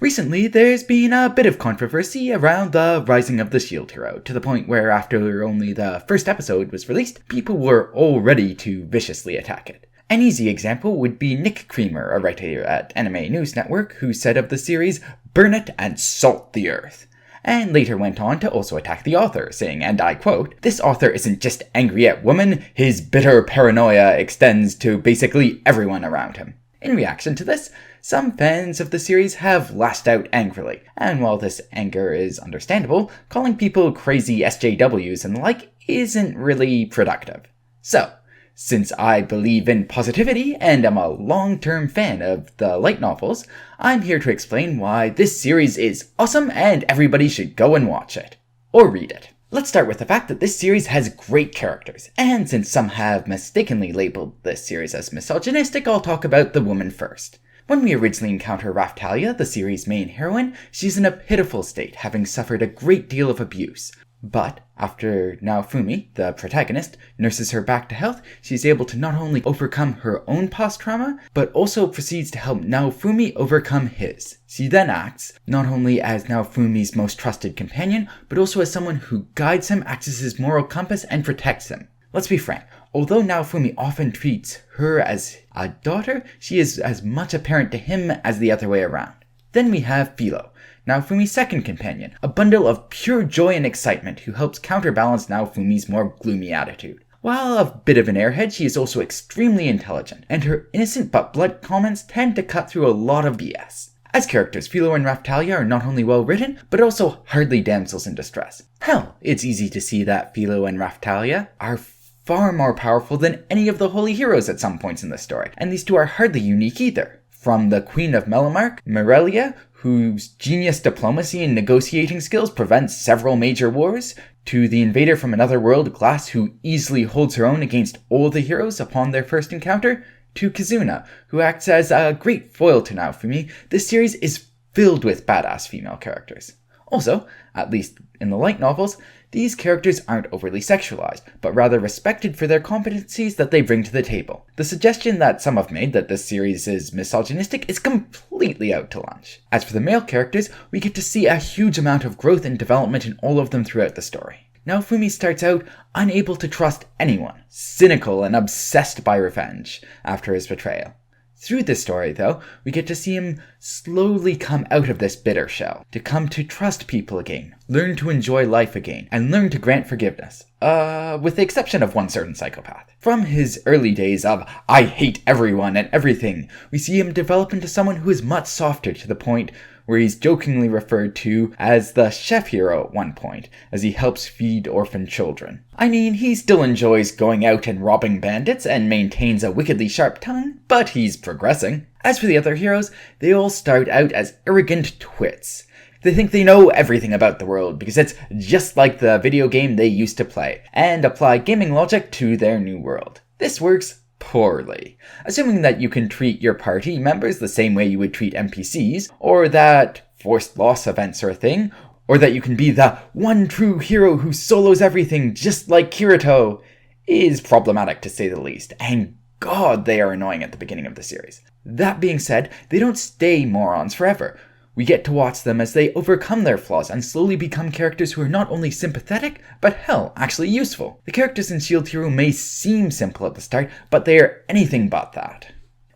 Recently, there's been a bit of controversy around the rising of the shield hero, to the point where after only the first episode was released, people were all ready to viciously attack it. An easy example would be Nick Creamer, a writer at Anime News Network, who said of the series, "Burn it and salt the earth," and later went on to also attack the author, saying, and I quote, "This author isn't just angry at women, his bitter paranoia extends to basically everyone around him." In reaction to this, some fans of the series have lashed out angrily, and while this anger is understandable, calling people crazy SJWs and the like isn't really productive. So, since I believe in positivity and am a long-term fan of the light novels, I'm here to explain why this series is awesome and everybody should go and watch it. Or read it. Let's start with the fact that this series has great characters, and since some have mistakenly labeled this series as misogynistic, I'll talk about the woman first. When we originally encounter Raftalia, the series' main heroine, she's in a pitiful state, having suffered a great deal of abuse. But after Naofumi, the protagonist, nurses her back to health, she's able to not only overcome her own past trauma, but also proceeds to help Naofumi overcome his. She then acts not only as Naofumi's most trusted companion, but also as someone who guides him, acts as his moral compass, and protects him. Let's be frank, although Naofumi often treats her as a daughter, she is as much a parent to him as the other way around. Then we have Philo, Naofumi's second companion, a bundle of pure joy and excitement who helps counterbalance Naofumi's more gloomy attitude. While a bit of an airhead, she is also extremely intelligent, and her innocent but blunt comments tend to cut through a lot of BS. As characters, Philo and Raftalia are not only well written, but also hardly damsels in distress. Hell, it's easy to see that Philo and Raftalia are far more powerful than any of the holy heroes at some points in the story, and these two are hardly unique either. From the Queen of Melamark, Mirelia, whose genius diplomacy and negotiating skills prevents several major wars, to the invader from another world, Glass, who easily holds her own against all the heroes upon their first encounter, to Kizuna, who acts as a great foil to Naofumi, this series is filled with badass female characters. Also, at least in the light novels, these characters aren't overly sexualized, but rather respected for their competencies that they bring to the table. The suggestion that some have made that this series is misogynistic is completely out to lunch. As for the male characters, we get to see a huge amount of growth and development in all of them throughout the story. Naofumi starts out unable to trust anyone, cynical and obsessed by revenge after his betrayal. Through this story, though, we get to see him slowly come out of this bitter shell, to come to trust people again, learn to enjoy life again, and learn to grant forgiveness. With the exception of one certain psychopath. From his early days of, "I hate everyone and everything," we see him develop into someone who is much softer, to the point where he's jokingly referred to as the chef hero at one point, as he helps feed orphan children. I mean, he still enjoys going out and robbing bandits and maintains a wickedly sharp tongue, but he's progressing. As for the other heroes, they all start out as arrogant twits. They think they know everything about the world because it's just like the video game they used to play, and apply gaming logic to their new world. This works poorly. Assuming that you can treat your party members the same way you would treat NPCs, or that forced loss events are a thing, or that you can be the one true hero who solos everything just like Kirito, is problematic to say the least, and God, they are annoying at the beginning of the series. That being said, they don't stay morons forever. We get to watch them as they overcome their flaws and slowly become characters who are not only sympathetic, but hell, actually useful. The characters in Shield Hero may seem simple at the start, but they are anything but that.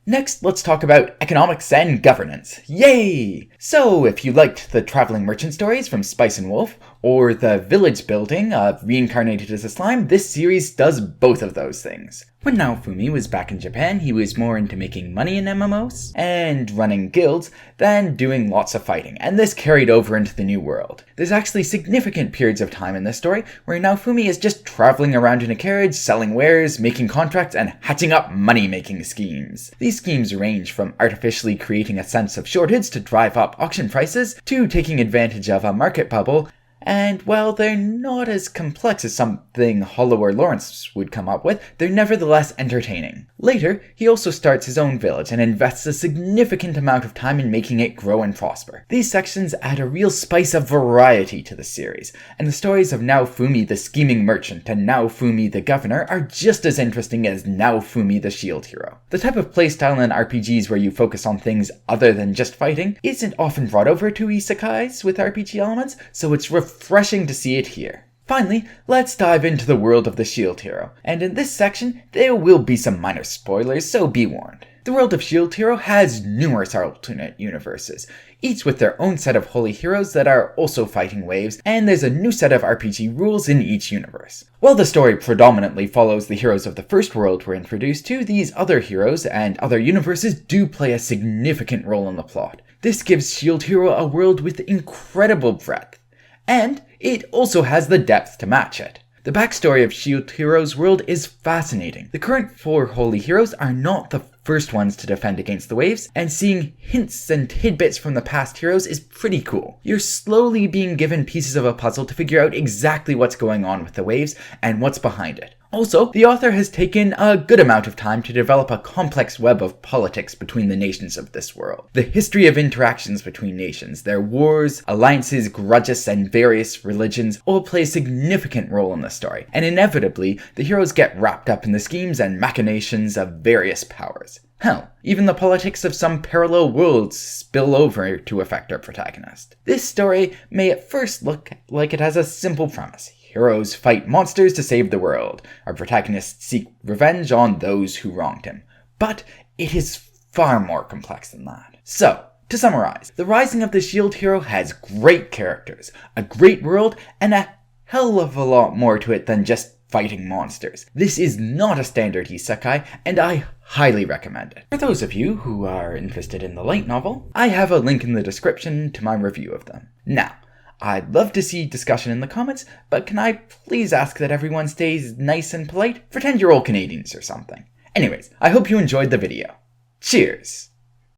Next, let's talk about economics and governance. Yay! So, if you liked the traveling merchant stories from Spice and Wolf, or the village building of Reincarnated as a Slime, this series does both of those things. When Naofumi was back in Japan, he was more into making money in MMOs and running guilds than doing lots of fighting, and this carried over into the New World. There's actually significant periods of time in this story where Naofumi is just traveling around in a carriage, selling wares, making contracts, and hatching up money-making schemes. These schemes range from artificially creating a sense of shortage to drive up auction prices, to taking advantage of a market bubble, and while they're not as complex as something Hollow or Lawrence would come up with, they're nevertheless entertaining. Later, he also starts his own village and invests a significant amount of time in making it grow and prosper. These sections add a real spice of variety to the series, and the stories of Naofumi the scheming merchant and Naofumi the governor are just as interesting as Naofumi the shield hero. The type of playstyle in RPGs where you focus on things other than just fighting isn't often brought over to isekais with RPG elements, so it's refreshing to see it here. Finally, let's dive into the world of the shield hero, and in this section, there will be some minor spoilers, so be warned. The world of Shield Hero has numerous alternate universes, each with their own set of holy heroes that are also fighting waves, and there's a new set of RPG rules in each universe. While the story predominantly follows the heroes of the first world we're introduced to, these other heroes and other universes do play a significant role in the plot. This gives Shield Hero a world with incredible breadth, and it also has the depth to match it. The backstory of Shield Hero's world is fascinating. The current 4 holy heroes are not the first ones to defend against the waves, and seeing hints and tidbits from the past heroes is pretty cool. You're slowly being given pieces of a puzzle to figure out exactly what's going on with the waves and what's behind it. Also, the author has taken a good amount of time to develop a complex web of politics between the nations of this world. The history of interactions between nations, their wars, alliances, grudges, and various religions all play a significant role in the story, and inevitably, the heroes get wrapped up in the schemes and machinations of various powers. Hell, even the politics of some parallel worlds spill over to affect our protagonist. This story may at first look like it has a simple premise. Heroes fight monsters to save the world. Our protagonists seek revenge on those who wronged him. But it is far more complex than that. So, to summarize, The Rising of the Shield Hero has great characters, a great world, and a hell of a lot more to it than just fighting monsters. This is not a standard isekai, and I highly recommend it. For those of you who are interested in the light novel, I have a link in the description to my review of them. Now, I'd love to see discussion in the comments, but can I please ask that everyone stays nice and polite? Pretend you're all Canadians or something. Anyways, I hope you enjoyed the video. Cheers!